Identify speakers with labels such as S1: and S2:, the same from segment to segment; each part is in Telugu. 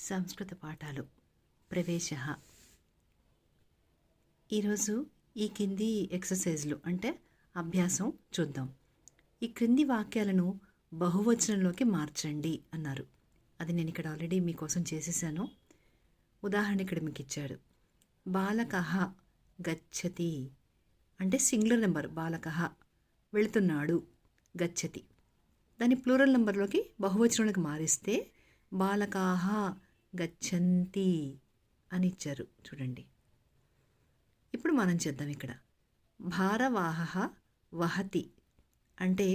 S1: సంస్కృత పాఠాలు ప్రవేశః. ఈరోజు ఈ కింది ఎక్సర్సైజ్లు అంటే అభ్యాసం చూద్దాం. ఈ క్రింది వాక్యాలను బహువచనంలోకి మార్చండి అన్నారు. అది నేను ఇక్కడ ఆల్రెడీ మీకోసం చేసేసాను. ఉదాహరణ ఇక్కడ మీకు ఇచ్చాడు. బాలకః గచ్చతి అంటే సింగులర్ నెంబర్. బాలకః వెళుతున్నాడు, గచ్చతి. దాన్ని ప్లూరల్ నెంబర్లోకి బహువచనంలోకి మారిస్తే బాలకాః గచ్చంతి అని ఇచ్చారు. చూడండి. ఇప్పుడు మనం చేద్దాం. ఇక్కడ భారవాహః వహతి అంటే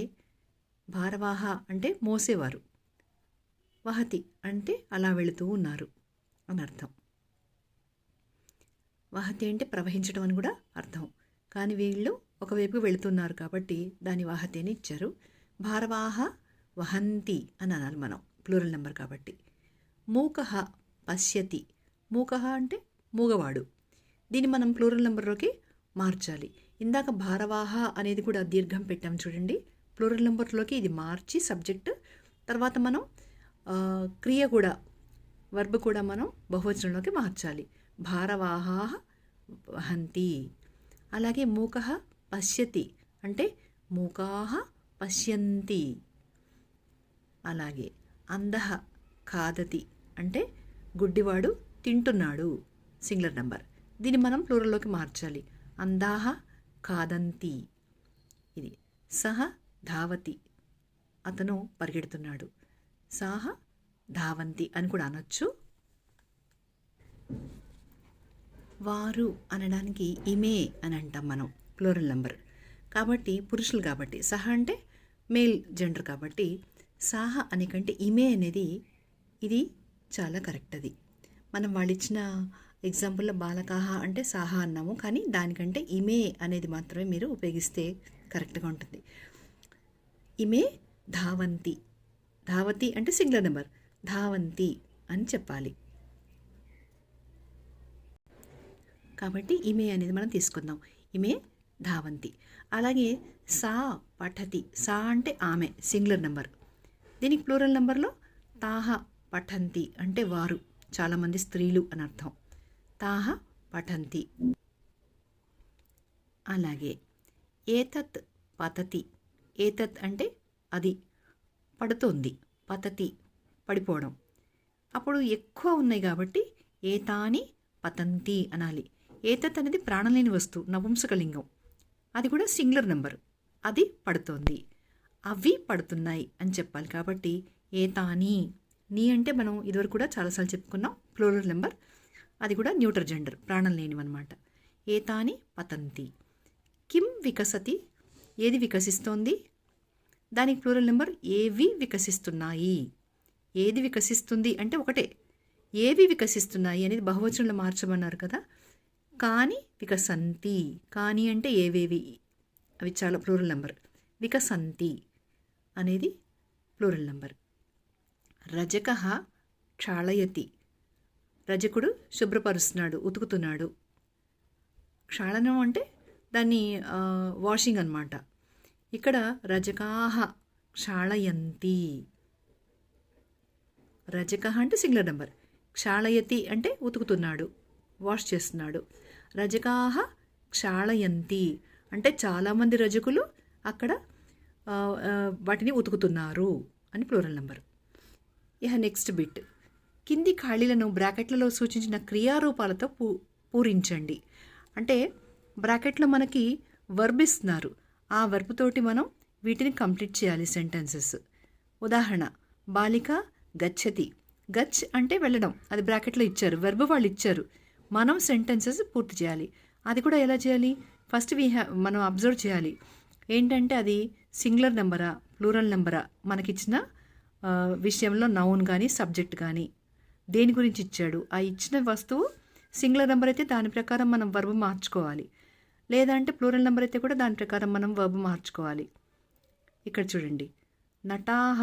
S1: భారవాహ అంటే మోసేవారు, వహతి అంటే అలా వెళుతూ ఉన్నారు అని అర్థం. వహతి అంటే ప్రవహించడం అని కూడా అర్థం. కానీ వీళ్ళు ఒకవైపు వెళుతున్నారు కాబట్టి దాని వహతి అని ఇచ్చారు. భారవాహ వహంతి అని అనాలి మనం, ప్లూరల్ నెంబర్ కాబట్టి. మూకః పశ్యతి. మూకః అంటే మూగవాడు. దీన్ని మనం ప్లూరల్ నెంబర్లోకి మార్చాలి. ఇందాక భారవాహ అనేది కూడా దీర్ఘం పెట్టాం చూడండి. ప్లూరల్ నెంబర్లోకి ఇది మార్చి సబ్జెక్ట్ తర్వాత మనం క్రియ కూడా వర్బ్ కూడా మనం బహువచనంలోకి మార్చాలి. భారవాహాః వహంతి. అలాగే మూకః పశ్యతి అంటే మూకాః పశ్యంతి. అలాగే అంధః ఖాదతి అంటే గుడ్డివాడు తింటున్నాడు, సింగులర్ నెంబర్. దీన్ని మనం ప్లూరల్లోకి మార్చాలి. అంధాః ఖాదంతి. ఇది సహ ధావతి అతను పరిగెడుతున్నాడు, సాహ ధావంతి అని కూడా అనొచ్చు. వారు అనడానికి ఇమే అని అంటాం మనం, ప్లూరల్ నెంబర్ కాబట్టి పురుషులు కాబట్టి. సహ అంటే మేల్ జెండర్ కాబట్టి సాహ అనే కంటే ఇమే అనేది ఇది చాలా కరెక్ట్. అది మనం వాళ్ళు ఇచ్చిన ఎగ్జాంపుల్లో బాలకాహ అంటే సాహా అన్నాము, కానీ దానికంటే ఇమే అనేది మాత్రమే మీరు ఉపయోగిస్తే కరెక్ట్గా ఉంటుంది. ఇమే ధావంతి. ధావతి అంటే సింగులర్ నెంబర్, ధావంతి అని చెప్పాలి. కాబట్టి ఇమే అనేది మనం తీసుకుందాం. ఇమే ధావంతి. అలాగే సా పఠతి. సా అంటే ఆమె, సింగులర్ నెంబర్. దీనికి ప్లూరల్ నెంబర్లో తాహ పఠంతి అంటే వారు, చాలామంది స్త్రీలు అని అర్థం. తాహ పఠంతి. అలాగే ఏతత్ పతతి. ఏతత్ అంటే అది పడుతోంది, పతతి పడిపోవడం. అప్పుడు ఎక్కువ ఉన్నాయి కాబట్టి ఏతాని పతంతి అనాలి. ఏతత్ అనేది ప్రాణలేని వస్తువు, నపుంసకలింగం. అది కూడా సింగులర్ నెంబర్, అది పడుతోంది. అవి పడుతున్నాయి అని చెప్పాలి కాబట్టి ఏతాని. నీ అంటే మనం ఇదివరకు కూడా చాలాసార్లు చెప్పుకున్నాం, ప్లూరల్ నెంబర్. అది కూడా న్యూటర్ జెండర్, ప్రాణం లేనివన్నమాట. ఏతాని పతంతి. కిం వికసతి. ఏది వికసిస్తోంది? దానికి ప్లూరల్ నెంబర్ ఏవి వికసిస్తున్నాయి. ఏది వికసిస్తుంది అంటే ఒకటే, ఏవి వికసిస్తున్నాయి అనేది బహువచనంలో మార్చమన్నారు కదా. కాని వికసంతి. కాని అంటే ఏవేవి, అవి చాలా ప్లూరల్ నెంబర్. వికసంతి అనేది ప్లూరల్ నెంబర్. రజకః క్షాళయతి. రజకుడు శుభ్రపరుస్తున్నాడు, ఉతుకుతున్నాడు. క్షాళనం అంటే దాన్ని వాషింగ్ అన్నమాట. ఇక్కడ రజకాః క్షాళయంతి. రజకః అంటే సింగులర్ నెంబర్, క్షాళయతి అంటే ఉతుకుతున్నాడు, వాష్ చేస్తున్నాడు. రజకాః క్షాళయంతి అంటే చాలామంది రజకులు అక్కడ వాటిని ఉతుకుతున్నారు అని ప్లూరల్ నెంబర్. ఇక నెక్స్ట్ బిట్. కింది ఖాళీలను బ్రాకెట్లలో సూచించిన క్రియారూపాలతో పూరించండి. అంటే బ్రాకెట్లో మనకి వర్బ్ ఇస్తున్నారు, ఆ వర్బ్ తోటి మనం వీటిని కంప్లీట్ చేయాలి సెంటెన్సెస్. ఉదాహరణ బాలిక గచ్చతి. గచ్ అంటే వెళ్ళడం, అది బ్రాకెట్లో ఇచ్చారు, వర్బ్ వాళ్ళు ఇచ్చారు. మనం సెంటెన్సెస్ పూర్తి చేయాలి. అది కూడా ఎలా చేయాలి? ఫస్ట్ మనం అబ్జర్వ్ చేయాలి ఏంటంటే అది సింగులర్ నెంబరా ప్లూరల్ నెంబరా. మనకిచ్చిన విషయంలో నౌన్ కానీ సబ్జెక్ట్ కానీ దేని గురించి ఇచ్చాడు, ఆ ఇచ్చిన వస్తువు సింగులర్ నెంబర్ అయితే దాని ప్రకారం మనం వర్బ్ మార్చుకోవాలి. లేదంటే ప్లూరల్ నెంబర్ అయితే కూడా దాని ప్రకారం మనం వర్బ్ మార్చుకోవాలి. ఇక్కడ చూడండి, నటాహ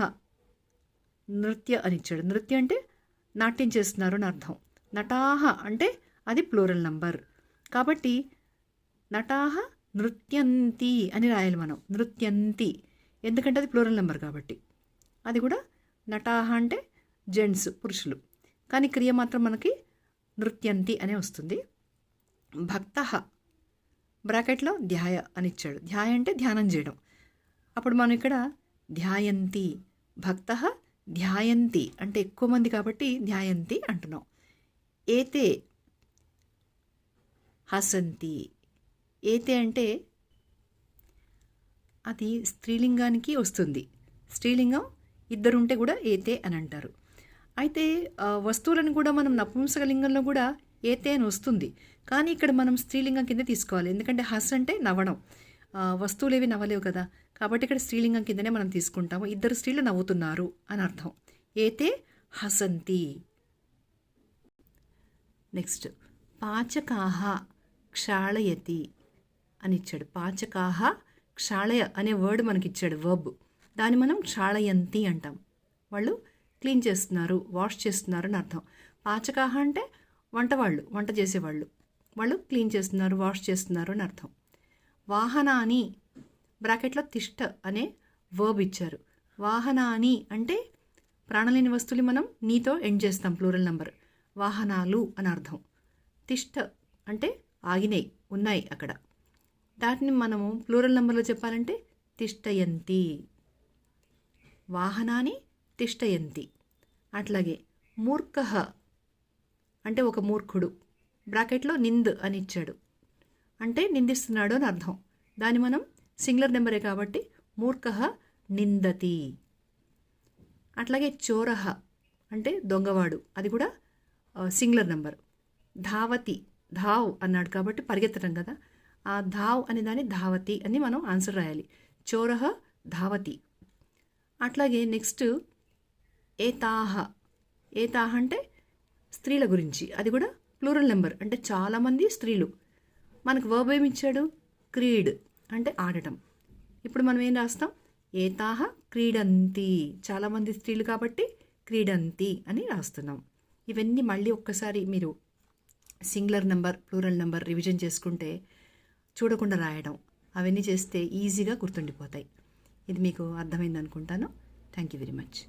S1: నృత్య అని ఇచ్చాడు. నృత్య అంటే నాట్యం చేస్తున్నారు అని అర్థం. నటాహ అంటే అది ప్లూరల్ నెంబర్ కాబట్టి నటాహ నృత్యంతి అని రాయాలి మనం. నృత్యంతి ఎందుకంటే అది ప్లూరల్ నెంబర్ కాబట్టి. అది కూడా నటాహ అంటే జెంట్స్, పురుషులు. కానీ క్రియ మాత్రం మనకి నృత్యంతి అనే వస్తుంది. భక్తః బ్రాకెట్లో ధ్యాయ అని ఇచ్చాడు. ధ్యాయ అంటే ధ్యానం చేయడం. అప్పుడు మనం ఇక్కడ ధ్యాయంతి, భక్తః ధ్యాయంతి అంటే ఎక్కువ మంది కాబట్టి ధ్యాయంతి అంటున్నాం. ఏతే హసంతి. ఏతే అంటే అది స్త్రీలింగానికి వస్తుంది. స్త్రీలింగం ఇద్దరుంటే కూడా ఏతే అని అంటారు. అయితే వస్తువులను కూడా మనం నపుంసకలింగంలో కూడా ఏతే అని వస్తుంది. కానీ ఇక్కడ మనం స్త్రీలింగం కింద తీసుకోవాలి. ఎందుకంటే హస్ అంటే నవ్వడం, వస్తువులు ఏవి నవ్వలేవు కదా, కాబట్టి ఇక్కడ స్త్రీలింగం కిందనే మనం తీసుకుంటాము. ఇద్దరు స్త్రీలు నవ్వుతున్నారు అని అర్థం. ఏతే హసంతి. నెక్స్ట్ పాచకాహ క్షాళయతి అని ఇచ్చాడు. పాచకాహ క్షాళయ అనే వర్డ్ మనకి ఇచ్చాడు, వర్బ్. దాన్ని మనం క్షాళయంతి అంటాం. వాళ్ళు క్లీన్ చేస్తున్నారు, వాష్ చేస్తున్నారు అని అర్థం. పాచకాహ అంటే వంట చేసేవాళ్ళు. వాళ్ళు క్లీన్ చేస్తున్నారు, వాష్ చేస్తున్నారు అని అర్థం. వాహనాని బ్రాకెట్లో తిష్ట అనే వర్బ్ ఇచ్చారు. వాహనాని అంటే ప్రాణలేని వస్తువులు మనం నీతో ఎండ్ చేస్తాం, ప్లూరల్ నెంబర్. వాహనాలు అని అర్థం. తిష్ట అంటే ఆగినాయి, ఉన్నాయి అక్కడ. దాటిని మనము ప్లూరల్ నెంబర్లో చెప్పాలంటే తిష్టయంతి. వాహనాన్ని తిష్టయంతి. అట్లాగే మూర్ఖః అంటే ఒక మూర్ఖుడు. బ్రాకెట్లో నింద్ అని ఇచ్చాడు, అంటే నిందిస్తున్నాడు అని అర్థం. దాన్ని మనం సింగులర్ నెంబరే కాబట్టి మూర్ఖః నిందతి. అట్లాగే చోరః అంటే దొంగవాడు, అది కూడా సింగులర్ నెంబర్. ధావతి, ధావ్ అన్నాడు కాబట్టి పరిగెత్తడం కదా, ఆ ధావ్ అనే దాన్ని ధావతి అని మనం ఆన్సర్ రాయాలి. చోరః ధావతి. అట్లాగే నెక్స్ట్ ఏతాహ. ఏతాహ అంటే స్త్రీల గురించి, అది కూడా ప్లూరల్ నెంబర్, అంటే చాలామంది స్త్రీలు. మనకు వర్బ్ ఏమి ఇచ్చాడు? క్రీడ్ అంటే ఆడటం. ఇప్పుడు మనం ఏం రాస్తాం? ఏతాహ క్రీడంతి, చాలామంది స్త్రీలు కాబట్టి క్రీడంతి అని రాస్తున్నాం. ఇవన్నీ మళ్ళీ ఒక్కసారి మీరు singular number, plural number revision చేసుకుంటే, చూడకుండా రాయడం, అవన్నీ చేస్తే ఈజీగా గుర్తుండిపోతాయి. ఇది మీకు అర్థమైంది అనుకుంటాను. Thank you very much.